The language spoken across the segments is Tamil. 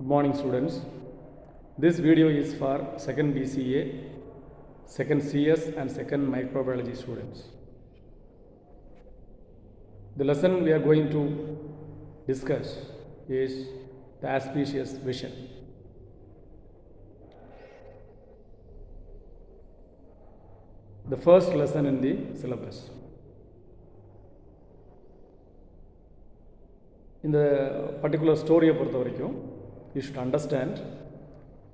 Good morning students. This video is for 2nd BCA, 2nd CS and 2nd microbiology students. The lesson we are going to discuss is the auspicious vision. The first lesson in the syllabus. In the particular story பொறுத்த வரைக்கும் you should understand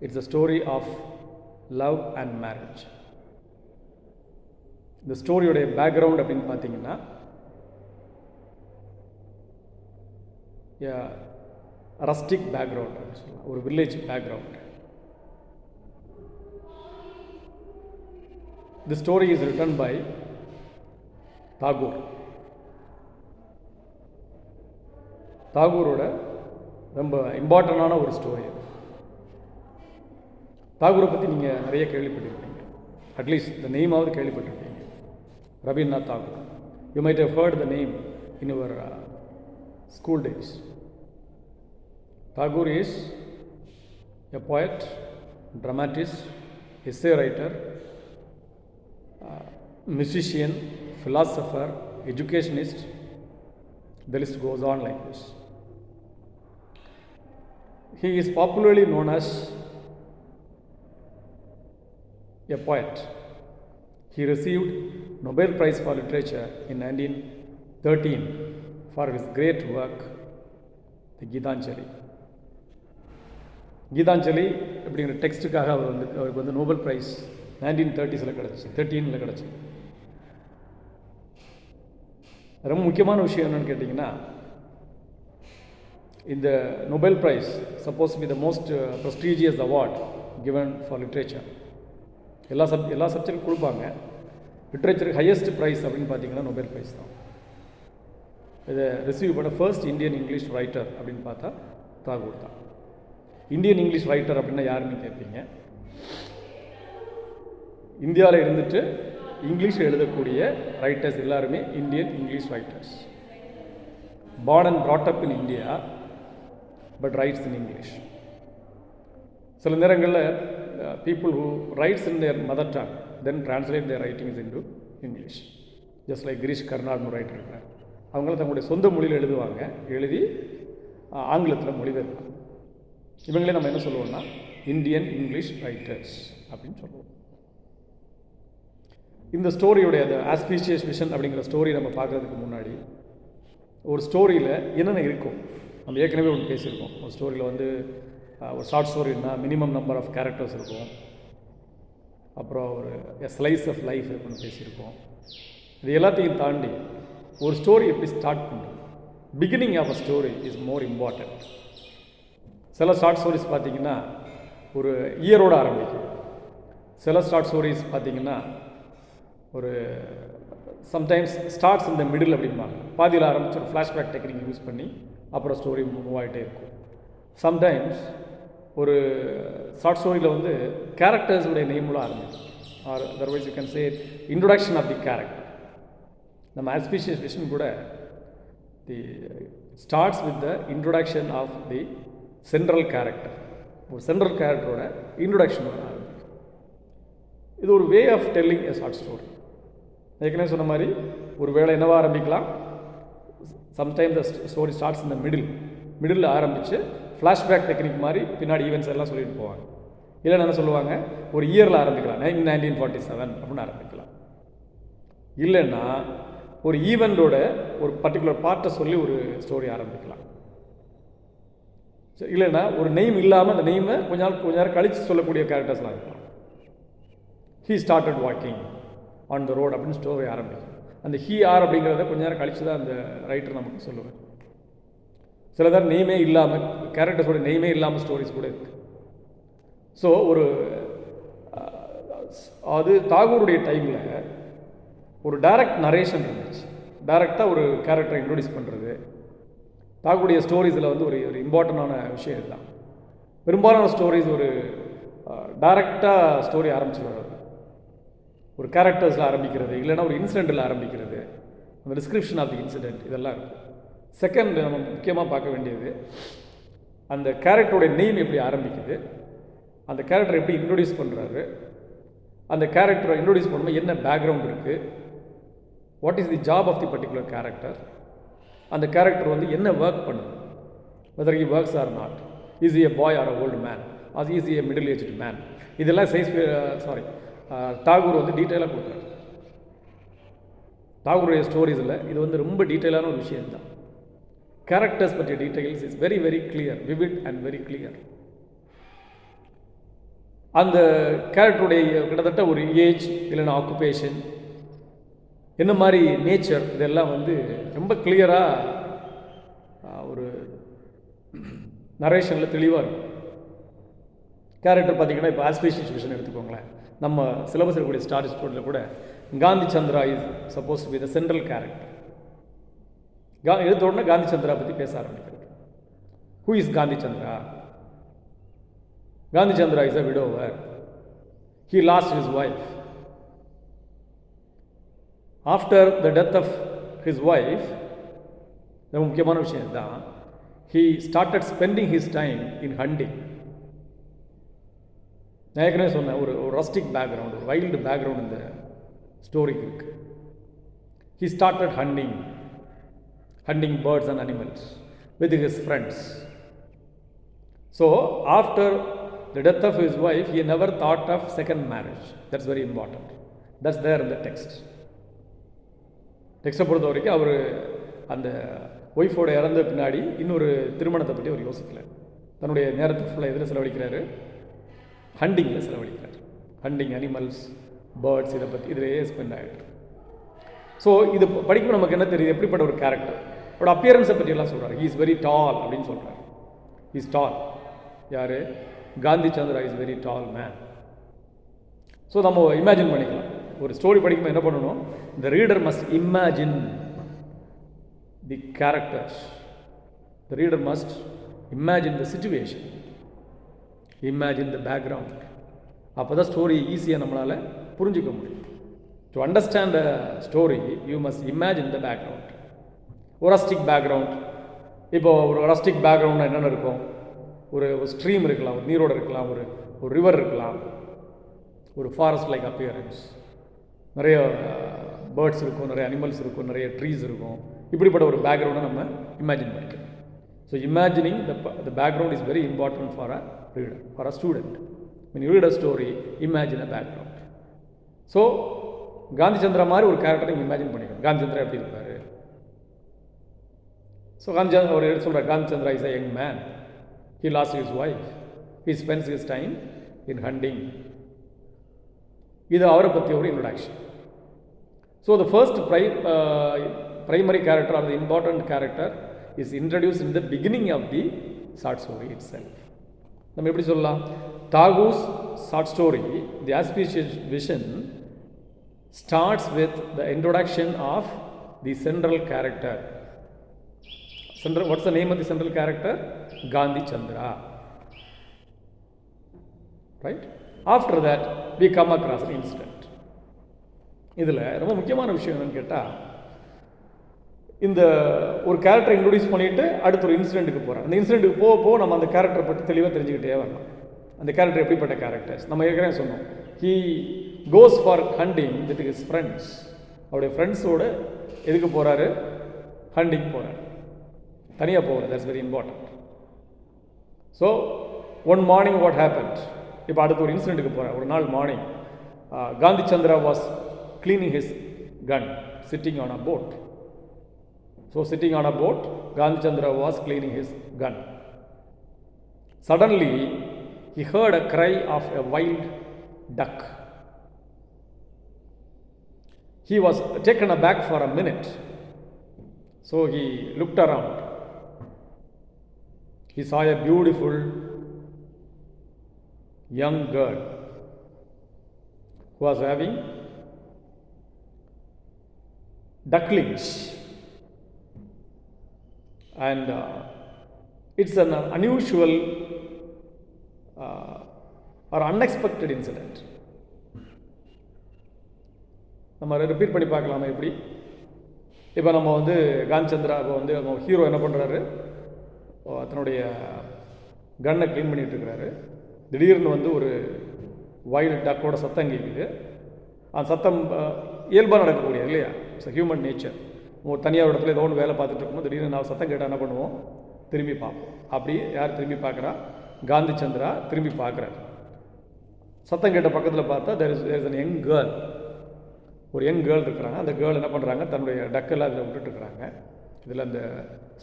it's a story of love and marriage. இந்த ஸ்டோரியோடைய பேக்ரவுண்ட் அப்படின்னு பார்த்தீங்கன்னா ரஸ்டிக் பேக்ரவுண்ட் அப்படின்னு சொல்லலாம், ஒரு village background. The story is written by Tagore. தாகூரோட ரொம்ப இம்பார்ட்டண்டான ஒரு ஸ்டோரி அது. தாகூரை பற்றி நீங்கள் நிறைய கேள்விப்பட்டிருப்பீங்க, அட்லீஸ்ட் இந்த நேமாவது கேள்விப்பட்டிருப்பீங்க, Rabindranath Tagore. You might have heard the name in your school days. Tagore is a poet, dramatist, essay writer, musician, philosopher, educationist. The list goes on like this. He is popularly known as a poet. He received Nobel Prize for Literature in 1913 for his great work, the Gitanjali. Gitanjali அப்படிங்கிற டெக்ஸ்ட்டுக்காக அவருக்கு வந்து நோபல் ப்ரைஸ் 1930s கிடச்சி, 13 கிடச்சி. ரொம்ப முக்கியமான விஷயம் என்னென்னு கேட்டிங்கன்னா, இந்த Nobel prize suppose be the most prestigious award given for literature. எல்லா சப்ஜெக்டும் கொடுப்பாங்க. லிட்ரேச்சருக்கு ஹையஸ்ட் ப்ரைஸ் அப்படின்னு பார்த்தீங்கன்னா நோபல் ப்ரைஸ் தான். இதை ரிசீவ் பண்ண ஃபர்ஸ்ட் இந்தியன் இங்கிலீஷ் ரைட்டர் அப்படின்னு பார்த்தா தாகூர் தான். இந்தியன் இங்கிலீஷ் ரைட்டர் அப்படின்னா யாருன்னு கேட்பீங்க. இந்தியாவில் இருந்துட்டு இங்கிலீஷ் எழுதக்கூடிய ரைட்டர்ஸ் எல்லாருமே Indian English writers. Born and brought up in India but writes in English. சில நேரங்களில் people who writes in their mother tongue then translate their writings into English. just like Girish கர்னாட்னு ரைட்டர் இருக்கிறார். அவங்களும் தங்களுடைய சொந்த மொழியில் எழுதுவாங்க, எழுதி ஆங்கிலத்தில் மொழிபெயர்ப்பாங்க. இவங்களே நம்ம என்ன சொல்லுவோம்னா இந்தியன் இங்கிலீஷ் ரைட்டர்ஸ் அப்படின்னு சொல்லுவோம். இந்த ஸ்டோரியுடைய அந்த ஆஸ்பீஷியஸ் விஷன் அப்படிங்கிற ஸ்டோரி நம்ம பார்க்குறதுக்கு முன்னாடி ஒரு ஸ்டோரியில் என்னென்ன இருக்கும் நம்ம ஏற்கனவே ஒன்று பேசியிருக்கோம். ஒரு ஸ்டோரியில் வந்து ஒரு ஷார்ட் ஸ்டோரின்னா மினிமம் நம்பர் ஆஃப் கேரக்டர்ஸ் இருக்கும், அப்புறம் ஒரு ஸ்லைஸ் ஆஃப் லைஃப் இருக்குன்னு பேசியிருக்கோம். இது எல்லாத்தையும் தாண்டி ஒரு ஸ்டோரி எப்படி ஸ்டார்ட் பண்ணுறது, beginning of a story is more important. சில ஷார்ட் ஸ்டோரிஸ் பார்த்திங்கன்னா ஒரு இயரோடு ஆரம்பிக்கும். சில ஷார்ட் ஸ்டோரிஸ் பார்த்திங்கன்னா ஒரு சம்டைம்ஸ் ஸ்டார்ட்ஸ் இந்த மிடில் அப்படிம்பாங்க. பாதியில் ஆரம்பித்து ஒரு ஃப்ளாஷ்பேக் டெக்னிக் யூஸ் பண்ணி அப்புறம் ஸ்டோரி மூவ் ஆகிட்டே இருக்கும். சம்டைம்ஸ் ஒரு ஷார்ட் ஸ்டோரியில் வந்து கேரக்டர்ஸுடைய நேம்லாம் ஆரம்பிக்கும். Or otherwise you can say introduction of the character. நம்ம ஆஸ்பீஷியஸ் விஷன் கூட the starts with the introduction of the central character. ஒரு சென்ட்ரல் கேரக்டரோட இன்ட்ரொடக்ஷன் ஆரம்பிக்கும். இது ஒரு way of telling a short story. ஏற்கனவே சொன்ன மாதிரி ஒரு வேளை என்னவாக ஆரம்பிக்கலாம், சம்டைம் த ஸ்டோரி ஸ்டார்ட்ஸ் இந்த மிடில் ஆரம்பித்து ஃப்ளாஷ்பேக் டெக்னிக் மாதிரி பின்னாடி ஈவெண்ட்ஸ் எல்லாம் சொல்லிட்டு போவாங்க. இல்லைன்னு என்ன சொல்லுவாங்க, ஒரு இயரில் ஆரம்பிக்கலாம், 1947 அப்படின்னு ஆரம்பிக்கலாம். இல்லைன்னா ஒரு ஈவெண்ட்டோட ஒரு பர்டிகுலர் பார்ட்டை சொல்லி ஒரு ஸ்டோரி ஆரம்பிக்கலாம். இல்லைன்னா ஒரு நெய்ம் இல்லாமல் அந்த நெய்மை கொஞ்ச நேரம் கழித்து சொல்லக்கூடிய கேரக்டர்ஸ்லாம் இருக்கலாம். He started walking on the road அப்படின்னு ஸ்டோரி ஆரம்பிக்கும். அந்த ஹீ ஆர் அப்படிங்கிறத கொஞ்ச நேரம் கழித்து தான் அந்த ரைட்டர் நமக்கு சொல்லுவார். சில நேரம் நெய்மே இல்லாமல் கேரக்டர்ஸோட நெய்மே இல்லாமல் ஸ்டோரிஸ் கூட இருக்குது. ஸோ ஒரு அது தாகூருடைய டைமில் ஒரு டைரக்ட் நரேஷன் இருந்துச்சு. டைரக்டாக ஒரு கேரக்டரை இன்ட்ரோடியூஸ் பண்ணுறது தாகூருடைய ஸ்டோரிஸில் வந்து ஒரு இம்பார்ட்டண்டான விஷயம் இதுதான். பெரும்பாலான ஸ்டோரிஸ் ஒரு டைரக்டாக ஸ்டோரி ஆரம்பிச்சு வர்றது, ஒரு கேரக்டர்ஸில் ஆரம்பிக்கிறது, இல்லைன்னா ஒரு இன்சிடெண்ட்டில் ஆரம்பிக்கிறது, அந்த டிஸ்கிரிப்ஷன் ஆஃப் தி இன்சிடெண்ட் இதெல்லாம் இருக்கும். செகண்ட் நம்ம முக்கியமாக பார்க்க வேண்டியது அந்த கேரக்டருடைய நேம் எப்படி ஆரம்பிக்குது, அந்த கேரக்டரை எப்படி இன்ட்ரொடியூஸ் பண்ணுறாரு, அந்த கேரக்டரை இன்ட்ரொடியூஸ் பண்ணும்போது என்ன பேக்ரவுண்ட் இருக்குது, what is the job of the particular character, அந்த கேரக்டர் வந்து என்ன ஒர்க் பண்ணுது, whether he works or not, is a boy or a old man, அது is a middle aged man, இதெல்லாம் தாகூர் வந்து டீட்டெயிலாக கொடுக்குறாரு. தாகூருடைய ஸ்டோரிஸில் இது வந்து ரொம்ப டீட்டெயிலான ஒரு விஷயம்தான். கேரக்டர்ஸ் பற்றிய details is very very clear, vivid and very clear. அந்த கேரக்டருடைய கிட்டத்தட்ட ஒரு ஏஜ் இல்லைன்னா ஆக்குபேஷன், என்ன மாதிரி நேச்சர், இதெல்லாம் வந்து ரொம்ப கிளியராக ஒரு நரேஷனில் தெளிவாக இருக்கும். கேரக்டர் பார்த்திங்கன்னா இப்போ ஆஸ்பிரேஷன் விஷன் எடுத்துக்கோங்களேன். நம்ம சிலபஸ் இருக்கக்கூடிய ஸ்டார் ஸ்டோரியில் கூட Kanti Chandra is suppose to be the central character. எடுத்த உடனே காந்தி சந்திரா பற்றி பேச ஆரம்பிக்கிறது. Who is Kanti Chandra? Kanti Chandra is a widower. He lost his wife. After the death of his wife, ரொம்ப முக்கியமான விஷயம் தான், he started spending his time in hunting. நான் ஏற்கனவே சொன்னேன், ஒரு ரஸ்டிக் பேக்ரவுண்ட், ஒரு வைல்டு பேக்ரவுண்ட் இந்த ஸ்டோரிக்கு இருக்குது. He started hunting birds and animals with his friends. So after the death of his wife, he never thought of second marriage. That's very important. That's there in the text. டெக்ஸ்ட்டை பொறுத்த வரைக்கும் அவர் அந்த ஒய்ஃபோட இறந்த பின்னாடி இன்னொரு திருமணத்தை பற்றி அவர் யோசிக்கல. தன்னுடைய நேரத்தை ஃபுல்லாக எதில் செலவழிக்கிறாரு? ஹண்டிங்கில் செலவழிக்கிறார். ஹண்டிங், அனிமல்ஸ், பேர்ட்ஸ், இதை பற்றி இதிலேயே ஸ்பெண்ட் ஆகிட்டு. ஸோ இது படிக்கும் நமக்கு என்ன தெரியுது, எப்படிப்பட்ட ஒரு கேரக்டர், அவரோட அப்பியரன்ஸை பற்றியெல்லாம் சொல்கிறார். ஹீ இஸ் வெரி டால் அப்படின்னு சொல்கிறார். He is tall. யார்? Gandhi Chandra is very tall man. So நம்ம இமேஜின் பண்ணிக்கலாம். ஒரு ஸ்டோரி படிக்கும்போது என்ன பண்ணணும், the reader must imagine the characters. The reader must imagine the situation, imagine the background. அப்போ தான் ஸ்டோரி ஈஸியாக நம்மளால் புரிஞ்சிக்க முடியும். To understand a story, you must imagine the background. ஒரு ரஸ்டிக் பேக்ரவுண்ட். இப்போ ஒரு ரஸ்டிக் பேக்ரவுண்ட் என்னென்ன இருக்கும்? ஒரு ஸ்ட்ரீம் இருக்கலாம், ஒரு நீரோடு இருக்கலாம், ஒரு ரிவர் இருக்கலாம், ஒரு ஃபாரஸ்ட் லைக் அப்பியரன்ஸ், நிறைய பேர்ட்ஸ் இருக்கும், நிறைய அனிமல்ஸ் இருக்கும், நிறைய ட்ரீஸ் இருக்கும். இப்படிப்பட்ட ஒரு பேக்ரவுண்டை நம்ம இமேஜின் பண்ணிக்கலாம். So imagining the background is very important for a reader, for a student. when you read a story, imagine a background. So Kanti Chandra மாதிரி ஒரு கேரக்டரை நீங்கள் இமேஜின் பண்ணிக்கணும். காந்தி சந்திரா எப்படி இருப்பார்? ஸோ அவர் எடுத்து சொல்கிறார், Gandhi Chandra is a young man. He lost his wife. He spends his time in hunting. இது அவரை பற்றி ஒரு introduction. So the first primary character or the important character is introduced in the beginning of the short story itself. நம்ம எப்படி சொல்லலாம்? Tagore's short story, The Auspicious Vision, starts with the introduction of the central character. What's the name of the central character? Gandhi Chandra. Right? After that, we come across an incident. இதில் ரொம்ப முக்கியமான விஷயம் என்னன்னு கேட்டால், இந்த ஒரு கேரக்டரை இன்ட்ரொடியூஸ் பண்ணிவிட்டு அடுத்த ஒரு இன்சிடென்ட்டுக்கு போகிறோம். அந்த இன்சிடென்ட்டுக்கு போக நம்ம அந்த கேரக்டரை பற்றி தெளிவாக தெரிஞ்சுக்கிட்டே வரலாம். அந்த கேரக்டர் எப்படிப்பட்ட கேரக்டர்ஸ் நம்ம ஏற்கனவே சொன்னோம். He goes for hunting with his friends. அவருடைய ஃப்ரெண்ட்ஸோடு எதுக்கு போகிறாரு? ஹண்டிங் போகிறார். தனியாக போகிறார். That's very important. So one morning what happened? இப்போ அடுத்த ஒரு இன்சிடென்ட்டுக்கு போகிறார். ஒரு நாள் morning Gandhi Chandra was cleaning his gun, sitting on a boat. So sitting on a boat, Gandhi Chandra was cleaning his gun. Suddenly, he heard a cry of a wild duck. He was taken aback for a minute. So he looked around. He saw a beautiful young girl who was having ducklings, and it's an unusual or unexpected incident. நம்ம ரிப்பீட் பண்ணி பார்க்கலாமா? எப்படி? இப்போ நம்ம காந்தி சந்திரா இப்போ ஹீரோ என்ன பண்ணுறாரு? தன்னுடைய கன்னை க்ளீன் பண்ணிகிட்டு இருக்கிறாரு. திடீர்னு வந்து ஒரு வைல்டு டக்கோட சத்தம் கேட்குது. அந்த சத்தம் இயல்பாக நடக்கக்கூடியது இல்லையா, இட்ஸ் ஹியூமன் நேச்சர். ஒரு தனியாக இடத்துல ஏதோ ஒன்று வேலை பார்த்துட்டு இருக்கும்போது திடீர்னு நான் சத்தம் கேட்டால் என்ன பண்ணுவோம், திரும்பி பார்ப்போம். அப்படி யார் திரும்பி பார்க்குறா, காந்தி சந்திரா திரும்பி பார்க்குறாரு. சத்தம் கேட்ட பக்கத்தில் பார்த்தா there is an young girl, ஒரு யங் கேர்ள் இருக்கிறாங்க. அந்த கேர்ள் என்ன பண்ணுறாங்க, தன்னுடைய டக்கெல்லாம் அதில் விட்டுட்டுருக்குறாங்க. இதில் அந்த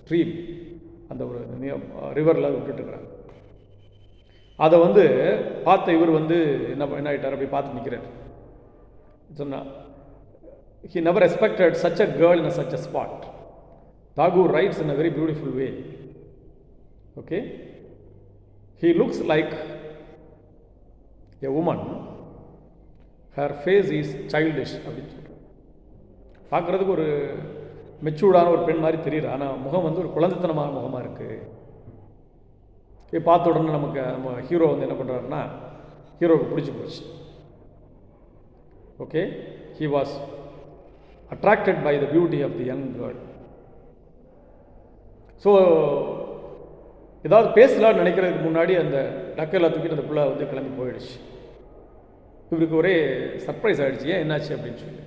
ஸ்ட்ரீம், அந்த ஒரு ரிவரில் அதை விட்டுட்டுருக்குறாங்க. அதை வந்து பார்த்த இவர் வந்து என்ன ஆகிட்டார், அப்படி பார்த்து நிற்கிறார். சொன்னால் he never expected such a girl in such a spot. Tagore writes in a very beautiful way. Okay, he looks like a woman, her face is childish அப்படின்னு சொல்கிறார். பார்க்குறதுக்கு ஒரு மெச்சூர்டான ஒரு பெண் மாதிரி தெரியுது, ஆனால் முகம் வந்து ஒரு குழந்தைத்தனமான முகமாக இருக்குது. பார்த்த உடனே நம்ம ஹீரோ வந்து என்ன பண்ணுறாருன்னா, ஹீரோவுக்கு பிடிச்சி போச்சு. Okay, he was attracted by the beauty of the young girl. So ஏதாவது பேசலான்னு நினைக்கிறதுக்கு முன்னாடி அந்த டக்கெல்லாம் தூக்கிட்டு அந்த பிள்ளை வந்து கிளம்பி போயிடுச்சு. இவருக்கு ஒரே சர்ப்ரைஸ் ஆகிடுச்சு, ஏன் என்னாச்சு அப்படின்னு சொல்லி.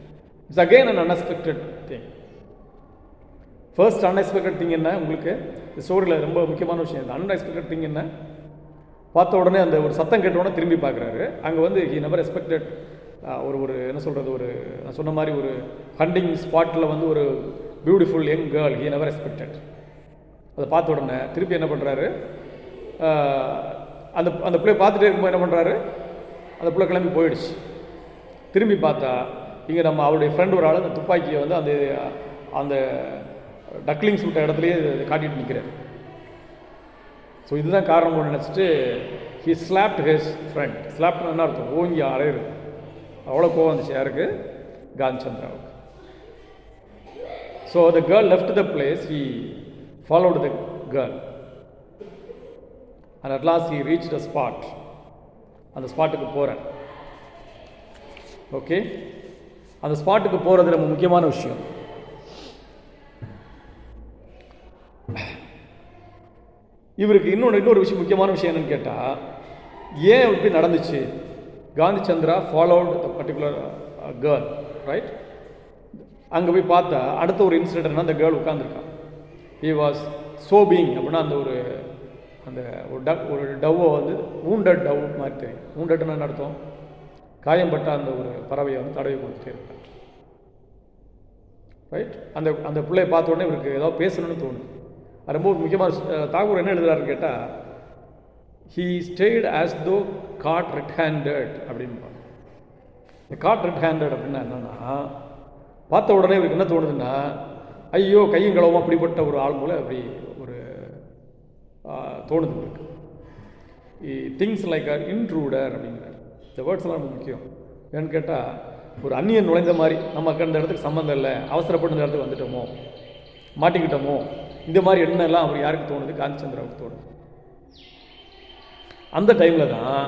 It's again an unexpected thing. First unexpected thing என்ன, உங்களுக்கு இந்த ஸ்டோரியில் ரொம்ப முக்கியமான விஷயம். இந்த அன்எக்ஸ்பெக்டட் திங் என்ன, பார்த்த உடனே அந்த ஒரு சத்தம் கேட்ட உடனே திரும்பி பார்க்குறாரு. அங்கே வந்து ஹி நெவர் எக்ஸ்பெக்டட் ஒரு என்ன சொல்கிறது, ஒரு நான் சொன்ன மாதிரி ஒரு ஹண்டிங் ஸ்பாட்டில் வந்து ஒரு beautiful young girl, he never expected. அதை பார்த்த உடனே திருப்பி என்ன பண்ணுறாரு, அந்த பிள்ளை பார்த்துட்டே இருக்கும்போது என்ன பண்ணுறாரு, அந்த பிள்ளை கிளம்பி போயிடுச்சு. திரும்பி பார்த்தா இங்கே நம்ம அவருடைய ஃப்ரெண்ட் ஒரு ஆள் அந்த துப்பாக்கியை வந்து அந்த டக்லிங்ஸ் விட்ட இடத்துலையே காட்டிட்டு நிற்கிறார். ஸோ இதுதான் காரணம் நினச்சிட்டு ஹி ஸ்லாப்ட் ஹிஸ் ஃப்ரெண்ட். ஸ்லாப்ட்னு என்ன அர்த்தம், ஓங்கி அறையிறது. அவ்வளோ கோவம் வந்துச்சு யாருக்கு, காந்தி சந்திராவுக்கு. So the girl left the place, he followed the girl and at last he reach the spot. அந்த ஸ்பாட்டுக்கு போகிறேன். ஓகே, அந்த ஸ்பாட்டுக்கு போகிறது ரொம்ப முக்கியமான விஷயம். இவருக்கு இன்னொரு விஷயம், முக்கியமான விஷயம் என்னன்னு கேட்டால், ஏன் இப்படி நடந்துச்சு. Gandhi Chandra followed the particular girl, right. அங்கே போய் பார்த்தா அடுத்த ஒரு இன்சிடென்ட்னா அந்த கேர்ள் உட்காந்துருக்கான். ஹி வாஸ் சோபிங் அப்படின்னா அந்த ஒரு டவ்வை வந்து ஊண்டட் டவ் மாதிரி தெரியும். ஊண்டட்னு என்ன அர்த்தம், காயம்பட்ட அந்த ஒரு பறவையை வந்து தடவி கொடுத்துட்டே இருக்கான், ரைட். அந்த பிள்ளையை பார்த்த உடனே இவருக்கு ஏதாவது பேசணும்னு தோணுது. அது ரொம்ப முக்கியமான. தாகூர் என்ன எழுதுறாருன்னு கேட்டால், he stayed as though caught red-handed அப்படின்பாங்க. இந்த caught red-handed அப்படின்னா என்னன்னா, பார்த்த உடனே இவருக்கு என்ன தோணுதுன்னா, ஐயோ கையும் களவுமா அப்படிப்பட்ட ஒரு ஆள் போல அப்படி ஒரு தோணுது இருக்கு. திங்ஸ் லைக் அ இன்ட்ரூடர் அப்படிங்கிறார். இந்த வேர்ட்ஸ்லாம் ரொம்ப முக்கியம். ஏன்னு கேட்டால், ஒரு அந்நியன் நுழைந்த மாதிரி, நமக்கு அந்த இடத்துக்கு சம்மந்தம் இல்லை, அவசரப்பட்டு இந்த இடத்துக்கு வந்துட்டோமோ, மாட்டிக்கிட்டோமோ, இந்த மாதிரி எண்ணெல்லாம் அவர் யாருக்கு தோணுது, காந்தி சந்திராவுக்கு தோணுது. அந்த டைமில் தான்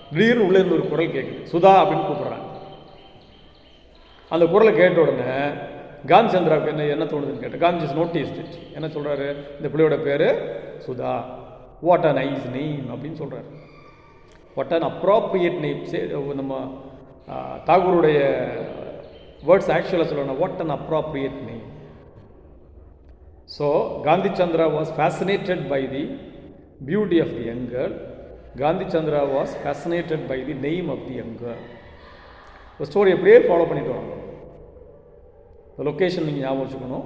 திடீர்னு உள்ளே இருந்து ஒரு குரல் கேட்குது, சுதா அப்படின்னு கூப்பிட்றாங்க. அந்த குரலை கேட்ட உடனே காந்தி சந்திராவுக்கு என்ன தோணுதுன்னு கேட்டேன். காந்தி நோட்டீஸ் என்ன சொல்கிறாரு, இந்த பிள்ளையோட பேர் Sudha, what a nice name அப்படின்னு சொல்கிறார். What an appropriate name. நம்ம தாகூருடைய வேர்ட்ஸ் ஆக்சுவலாக சொல்லணும், what an appropriate name. So Kanti Chandra was fascinated by the beauty of the young girl. Kanti Chandra was fascinated by the name of the young girl. ஒரு ஸ்டோரி எப்படியே ஃபாலோ பண்ணிட்டு வரோம். இந்த லொக்கேஷன் நீங்கள் ஞாபகம் வச்சுக்கணும்,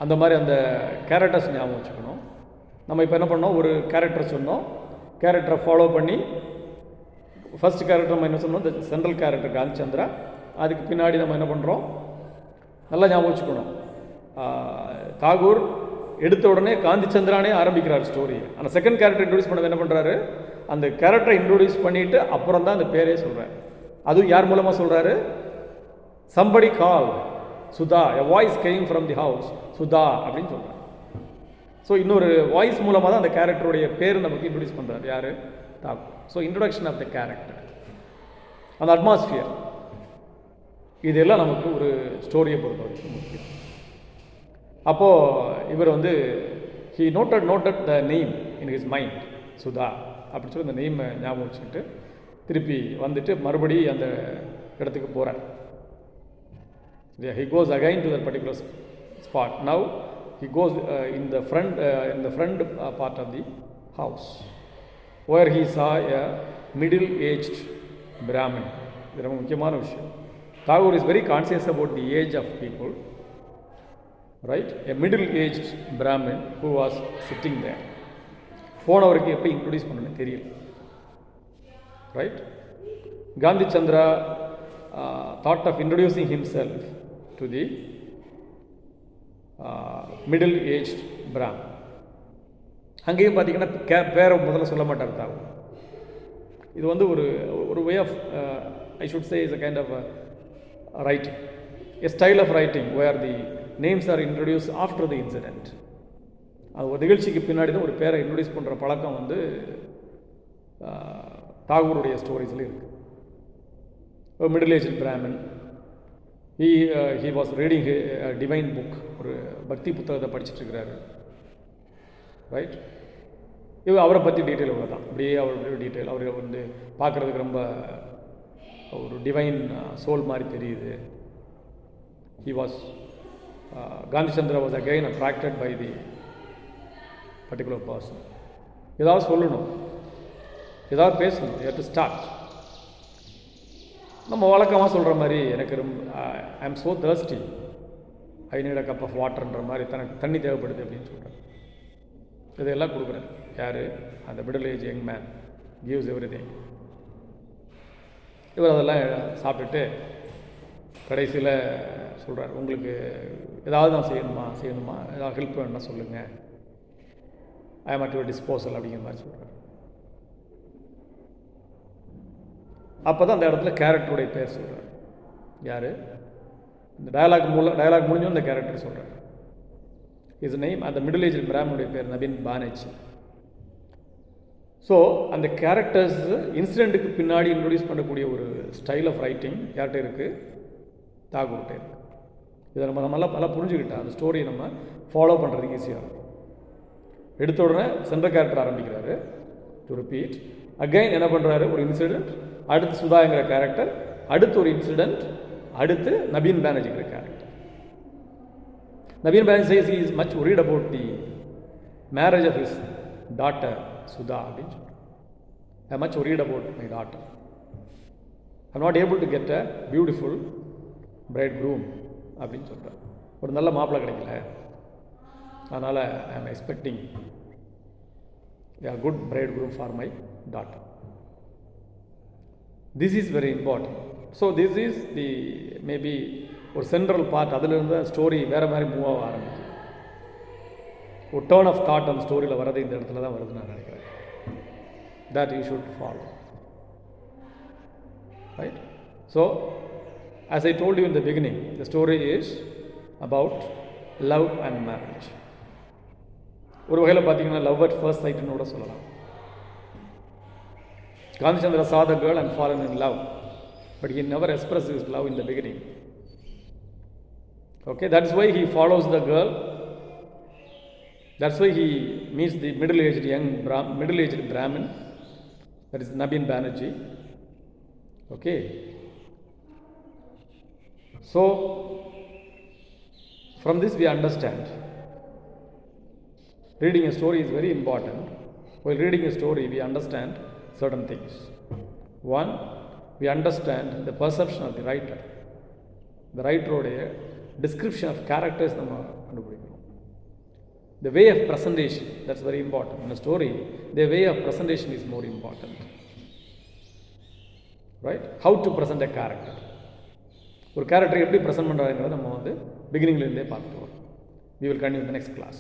அந்த மாதிரி அந்த கேரக்டர்ஸ் ஞாபகம் வச்சுக்கணும். நம்ம இப்போ என்ன பண்ணோம், ஒரு கேரக்டர் சொன்னோம், கேரக்டரை ஃபாலோ பண்ணி ஃபஸ்ட் கேரக்டர் நம்ம என்ன சொன்னோம், இந்த சென்ட்ரல் கேரக்டர் காந்தி சந்திரா. அதுக்கு பின்னாடி நம்ம என்ன பண்ணுறோம், நல்லா ஞாபகம் வச்சுக்கணும். தாகூர் எடுத்த உடனே காந்தி சந்திரானே ஆரம்பிக்கிறார் ஸ்டோரி. ஆனால் செகண்ட் கேரக்டர் இன்ட்ரோடியூஸ் பண்ண என்ன பண்ணுறாரு, அந்த கேரக்டரை இன்ட்ரோடியூஸ் பண்ணிவிட்டு அப்புறம் தான் அந்த பேரே சொல்கிறார். அதுவும் யார் மூலமாக சொல்கிறாரு, somebody call Sudha, a voice came from the house Sudha அப்படின்னு சொல்கிறார். ஸோ இன்னொரு வாய்ஸ் மூலமாக தான் அந்த கேரக்டருடைய பேர் நமக்கு இன்ட்ரோடியூஸ் பண்ணுறாரு யார், Tagore. So introduction of the character, அந்த அட்மாஸ்பியர், இதெல்லாம் நமக்கு ஒரு ஸ்டோரியை பொறுத்த வரைக்கும் முக்கியம். அப்போது இவர் வந்து he noted the name in his mind. Sudha அப்படின்னு சொல்லி அந்த நேம் ஞாபகம் வச்சுக்கிட்டு திருப்பி வந்துட்டு மறுபடியும் அந்த இடத்துக்கு போகிறார். He goes again to that particular spot. Now he goes in the front part of the house, where he saw a middle-aged Brahmin. இது ரொம்ப முக்கியமான விஷயம். Tagore is very conscious about the age of people, right? A middle-aged Brahmin who was sitting there. போனவருக்கு எப்படி இன்ட்ரோடியூஸ் பண்ணணும்னு தெரியல, right? Gandhi Chandra thought of introducing himself to the middle-aged Brahmin. அங்கேயும் பார்த்தீங்கன்னா பேரை முதல்ல சொல்ல மாட்டார் தாகூர். இது வந்து ஒரு way of I should say is a kind of writing, a style of writing where the names are introduce after the incident. அது ஒரு நிகழ்ச்சிக்கு பின்னாடி தான் ஒரு பேரை இன்ட்ரடியூஸ் பண்ணுற பழக்கம் வந்து தாகூருடைய ஸ்டோரிஸில் இருக்குது. Middle age Brahmin, he was reading a divine book, ஒரு பக்தி புத்தகத்தை படிச்சுட்டு இருக்கிறாரு, ரைட்? அவரை பற்றி டீட்டெயில் இவ்வளோ தான். அப்படியே அவருடைய டீட்டெயில், அவர் வந்து பார்க்குறதுக்கு ரொம்ப ஒரு டிவைன் சோல் மாதிரி தெரியுது. he was Gandhi Chandra was again attracted by the particular person. ஏதாவது சொல்லணும், ஏதாவது பேசணும், you have to start. நம்ம வழக்கமாக சொல்கிற மாதிரி எனக்கு I am so thirsty, I need a cup of வாட்டர்ன்ற மாதிரி தனக்கு தண்ணி தேவைப்படுது அப்படின்னு சொல்கிறேன். இதெல்லாம் கொடுக்குறேன். யார்? அந்த middle age young man gives everything. இவர் அதெல்லாம் சாப்பிட்டுட்டு கடைசியில் சொல்கிறார், உங்களுக்கு ஏதாவது நான் செய்யணுமா ஏதாவது ஹெல்ப் வேணும்னா சொல்லுங்கள், I am at your disposal அப்படிங்கிற மாதிரி சொல்கிறார். அப்போ தான் அந்த இடத்துல கேரக்டருடைய பேர் சொல்கிறார். யார்? இந்த டயலாக் முடிஞ்சும் இந்த கேரக்டர் சொல்கிறார். இஸ் நேம், அந்த மிடில் ஏஜ் பிராமனுடைய பேர் நவீன் பானர்ஜி. ஸோ அந்த கேரக்டர்ஸ் இன்சிடெண்ட்டுக்கு பின்னாடி இன்ட்ரடியூஸ் பண்ணக்கூடிய ஒரு ஸ்டைல் ஆஃப் ரைட்டிங் யார்கிட்ட இருக்குது? தாகூர்கிட்ட இருக்குது. இதை நம்ம நல்லா புரிஞ்சுக்கிட்டா அந்த ஸ்டோரியை நம்ம ஃபாலோ பண்ணுறதுக்கு ஈஸியாக இருக்கும். எடுத்த உடனே சென்ட்ரல் கேரக்டர் ஆரம்பிக்கிறாரு, டு ரிப்பீட் அகைன் என்ன பண்ணுறாரு, ஒரு இன்சிடெண்ட், அடுத்து சுதாங்கிற கேரக்டர், அடுத்து ஒரு இன்சிடெண்ட், அடுத்து நவீன் பானர்ஜிங்கிற character. Naveen Banerjee says he is much worried about the marriage of his daughter Sudha அப்படின்னு சொல்கிறார். I am much worried about my daughter. I am not able to get a beautiful bridegroom அப்படின்னு சொல்கிறார். ஒரு நல்ல மாப்பிள்ளை கிடைக்கல, அதனால் I am expecting a good bridegroom for my daughter. This is very important. So this is the maybe ஒரு சென்ட்ரல் பார்ட். அதிலிருந்து ஸ்டோரி வேறு மாதிரி மூவ் ஆக ஆரம்பிக்கும். ஒரு டேர்ன் ஆஃப் தாட் அந்த ஸ்டோரியில் வர்றது இந்த இடத்துல தான் வருதுன்னு நான் நினைக்கிறேன். That you should follow, right? So as I told you in the beginning, the story is about love and marriage. ஒரு வகையில் பார்த்தீங்கன்னா லவ் அட் ஃபர்ஸ்ட் சைட்னு கூட சொல்லலாம். Gandhi Chandra saw the girl and fallen in love, but he never expressed his love in the beginning. Okay, that's why he follows the girl. That's why he meets the middle-aged Brahmin, that is Naveen Banerjee. Okay, so from this we understand reading a story is very important. While reading a story, we understand certain things. One, we understand the perception of the writer. The writer description of characters நம்ம கண்டுபிடிக்கணும். The way of presentation, that's very important. In a story, the way of presentation is more important. Right? How to present a character. ஒரு கேரக்டரை எப்படி ப்ரெசென்ட் பண்ணுறாங்கிறத நம்ம வந்து பிகினிங்லேருந்தே பார்த்துட்டு வரோம். We will continue in the next class.